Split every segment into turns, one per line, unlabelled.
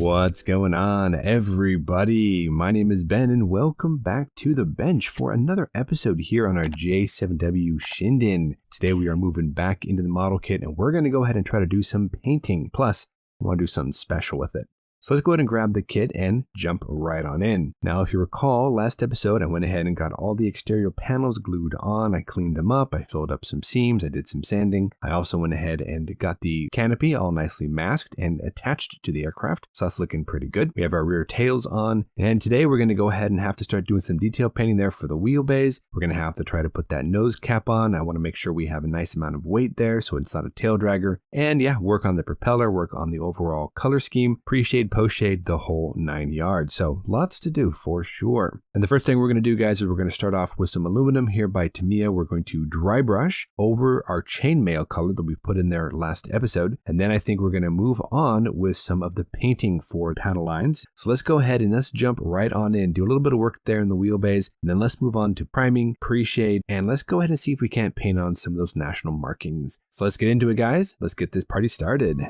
What's going on, everybody? My name is Ben, and welcome back to the bench for another episode here on our J7W Shinden. Today we are moving back into the model kit, and we're going to go ahead and try to do some painting. Plus, I want to do something special with it. So let's go ahead and grab the kit and jump right on in. Now, if you recall, last episode I went ahead and got all the exterior panels glued on. I cleaned them up, I filled up some seams, I did some sanding. I also went ahead and got the canopy all nicely masked and attached to the aircraft. So that's looking pretty good. We have our rear tails on, and today we're going to go ahead and have to start doing some detail painting there for the wheelbase. We're going to have to try to put that nose cap on. I want to make sure we have a nice amount of weight there so it's not a tail dragger. And yeah, work on the propeller, work on the overall color scheme, pre-shade, post-shade, the whole 9 yards. So lots to do for sure. And the first thing we're going to do, guys, is we're going to start off with some aluminum here by Tamiya. We're going to dry brush over our chainmail color that we put in there last episode. And then I think we're going to move on with some of the painting for panel lines. So let's go ahead and let's jump right on in, do a little bit of work there in the wheelbase, and then let's move on to priming, pre-shade, and let's go ahead and see if we can't paint on some of those national markings. So let's get into it, guys. Let's get this party started.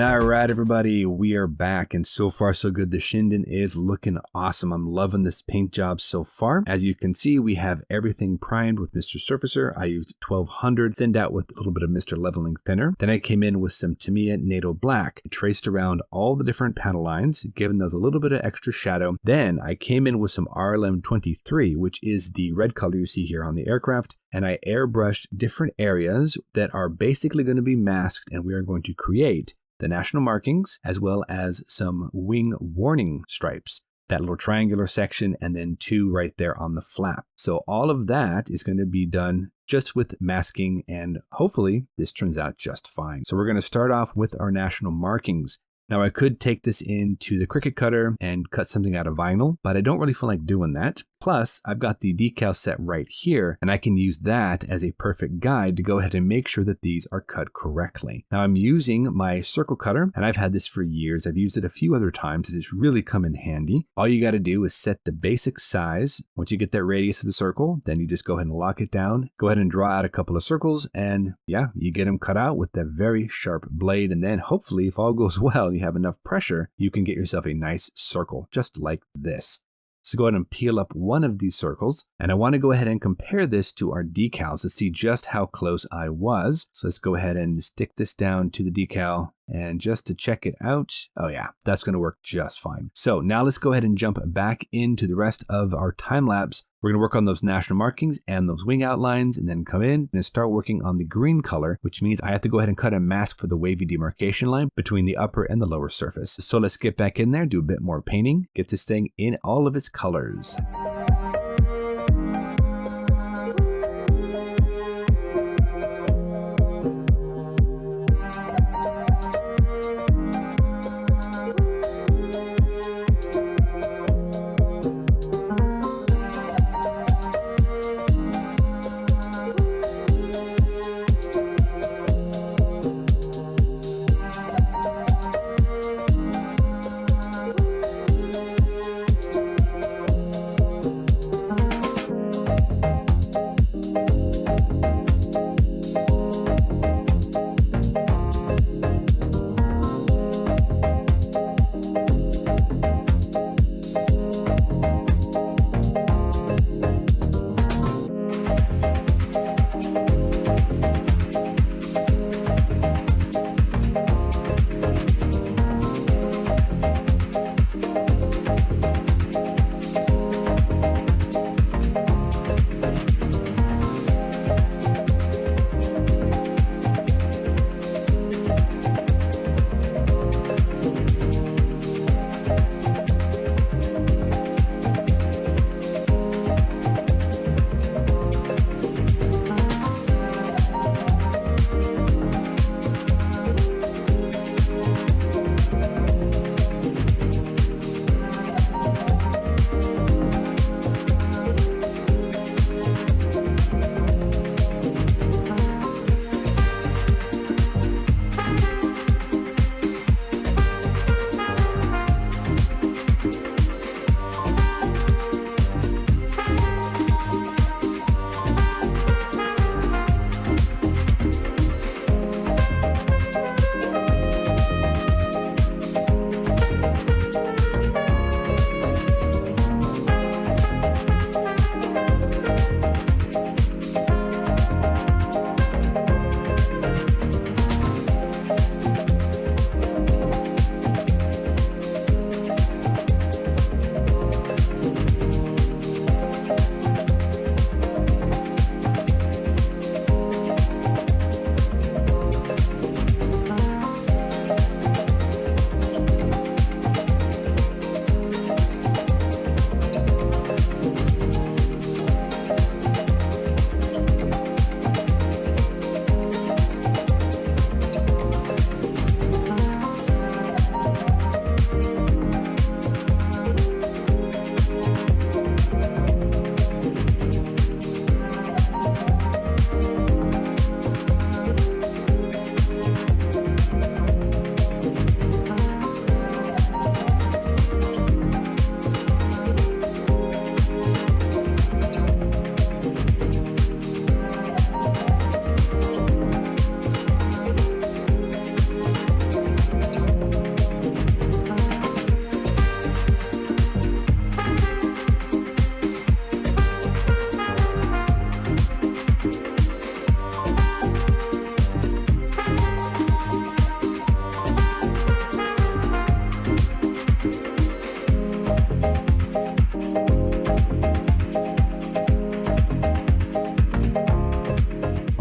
All right, everybody, we are back, and so far so good. The Shinden is looking awesome. I'm loving this paint job so far. As you can see, we have everything primed with Mr. Surfacer. I used 1200, thinned out with a little bit of Mr. Leveling Thinner. Then I came in with some Tamiya NATO Black, traced around all the different panel lines, giving those a little bit of extra shadow. Then I came in with some RLM23, which is the red color you see here on the aircraft, and I airbrushed different areas that are basically going to be masked, and we are going to create the national markings, as well as some wing warning stripes. That little triangular section, and then 2 right there on the flap. So all of that is going to be done just with masking, and hopefully this turns out just fine. So we're going to start off with our national markings. Now I could take this into the Cricut cutter and cut something out of vinyl, but I don't really feel like doing that. Plus, I've got the decal set right here, and I can use that as a perfect guide to go ahead and make sure that these are cut correctly. Now I'm using my circle cutter, and I've had this for years. I've used it a few other times. It has really come in handy. All you got to do is set the basic size. Once you get that radius of the circle, then you just go ahead and lock it down. Go ahead and draw out a couple of circles, and yeah, you get them cut out with that very sharp blade. And then hopefully, if all goes well, you have enough pressure, you can get yourself a nice circle, just like this. So go ahead and peel up one of these circles, and I want to go ahead and compare this to our decals to see just how close I was. So let's go ahead and stick this down to the decal, and just to check it out, oh yeah, that's going to work just fine. So now let's go ahead and jump back into the rest of our time lapse. We're going to work on those national markings and those wing outlines, and then come in and start working on the green color, which means I have to go ahead and cut a mask for the wavy demarcation line between the upper and the lower surface. So let's get back in there, do a bit more painting, get this thing in all of its colors.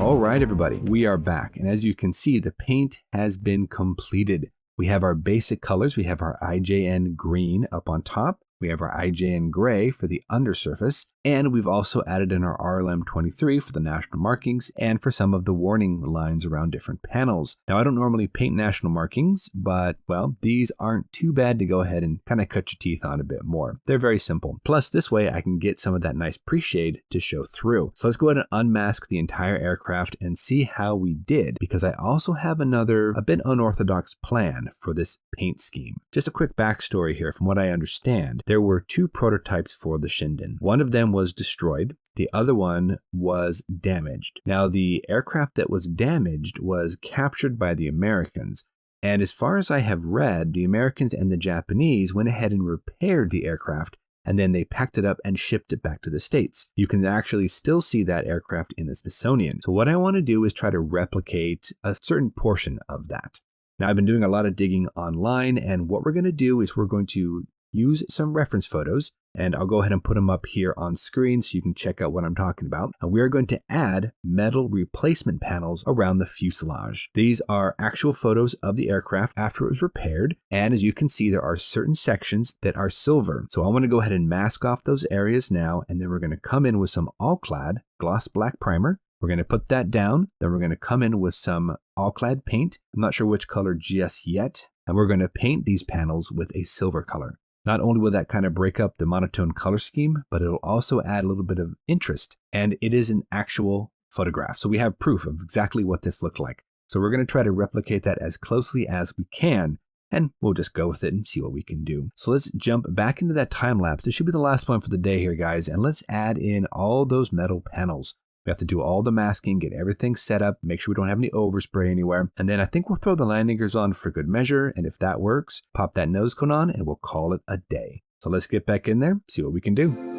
All right, everybody, we are back. And as you can see, the paint has been completed. We have our basic colors. We have our IJN green up on top. We have our IJN gray for the undersurface, and we've also added in our RLM23 for the national markings and for some of the warning lines around different panels. Now, I don't normally paint national markings, but, well, these aren't too bad to go ahead and kind of cut your teeth on a bit more. They're very simple. Plus, this way I can get some of that nice pre-shade to show through. So let's go ahead and unmask the entire aircraft and see how we did, because I also have another, a bit unorthodox plan for this paint scheme. Just a quick backstory here. From what I understand, there were two prototypes for the Shinden. One of them was destroyed. The other one was damaged. Now, the aircraft that was damaged was captured by the Americans. And as far as I have read, the Americans and the Japanese went ahead and repaired the aircraft, and then they packed it up and shipped it back to the States. You can actually still see that aircraft in the Smithsonian. So what I want to do is try to replicate a certain portion of that. Now, I've been doing a lot of digging online, and what we're going to do is we're going to use some reference photos, and I'll go ahead and put them up here on screen so you can check out what I'm talking about. And we are going to add metal replacement panels around the fuselage. These are actual photos of the aircraft after it was repaired, and as you can see, there are certain sections that are silver. So I want to go ahead and mask off those areas now, and then we're going to come in with some all-clad gloss black primer. We're going to put that down, then we're going to come in with some all-clad paint. I'm not sure which color just yet, and we're going to paint these panels with a silver color. Not only will that kind of break up the monotone color scheme, but it'll also add a little bit of interest. And it is an actual photograph. So we have proof of exactly what this looked like. So we're going to try to replicate that as closely as we can, and we'll just go with it and see what we can do. So let's jump back into that time lapse. This should be the last one for the day here, guys. And let's add in all those metal panels. We have to do all the masking, get everything set up, make sure we don't have any overspray anywhere. And then I think we'll throw the landing gears on for good measure. And if that works, pop that nose cone on and we'll call it a day. So let's get back in there, see what we can do.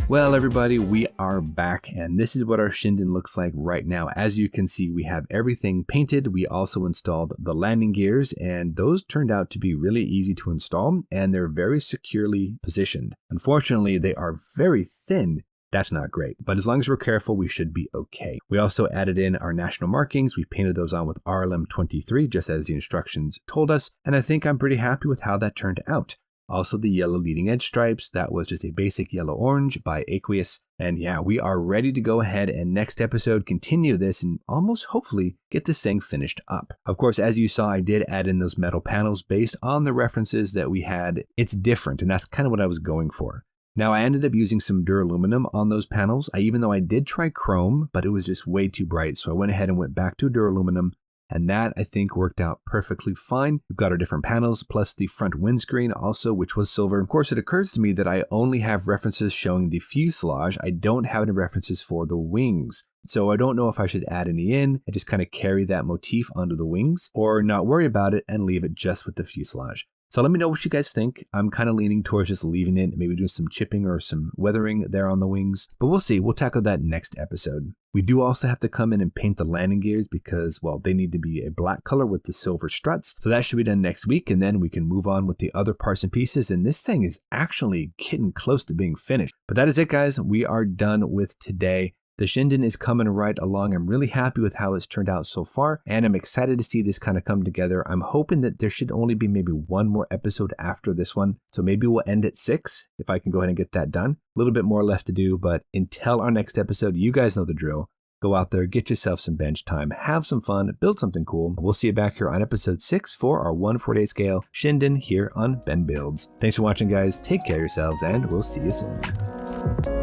Well, everybody, we are back, and this is what our Shinden looks like right now. As you can see, we have everything painted. We also installed the landing gears, and those turned out to be really easy to install, and they're very securely positioned. Unfortunately, they are very thin. That's not great, but as long as we're careful, we should be okay. We also added in our national markings. We painted those on with RLM23, just as the instructions told us, and I think I'm pretty happy with how that turned out. Also, the yellow leading edge stripes, that was just a basic yellow-orange by Aqueous. And yeah, we are ready to go ahead and next episode continue this and almost hopefully get this thing finished up. Of course, as you saw, I did add in those metal panels based on the references that we had. It's different, and that's kind of what I was going for. Now, I ended up using some duraluminum on those panels, even though I did try chrome, but it was just way too bright. So I went ahead and went back to duraluminum. And that, I think, worked out perfectly fine. We've got our different panels, plus the front windscreen also, which was silver. Of course, it occurs to me that I only have references showing the fuselage. I don't have any references for the wings. So I don't know if I should add any in and just kind of carry that motif onto the wings, or not worry about it and leave it just with the fuselage. So let me know what you guys think. I'm kind of leaning towards just leaving it, maybe doing some chipping or some weathering there on the wings. But we'll see. We'll tackle that next episode. We do also have to come in and paint the landing gears because, well, they need to be a black color with the silver struts. So that should be done next week, and then we can move on with the other parts and pieces. And this thing is actually getting close to being finished. But that is it, guys. We are done with today. The Shinden is coming right along. I'm really happy with how it's turned out so far, and I'm excited to see this kind of come together. I'm hoping that there should only be maybe one more episode after this one, so maybe we'll end at 6 if I can go ahead and get that done. A little bit more left to do, but until our next episode, you guys know the drill. Go out there, get yourself some bench time, have some fun, build something cool. We'll see you back here on episode 6 for our 1/48 scale Shinden here on Ben Builds. Thanks for watching, guys. Take care of yourselves, and we'll see you soon.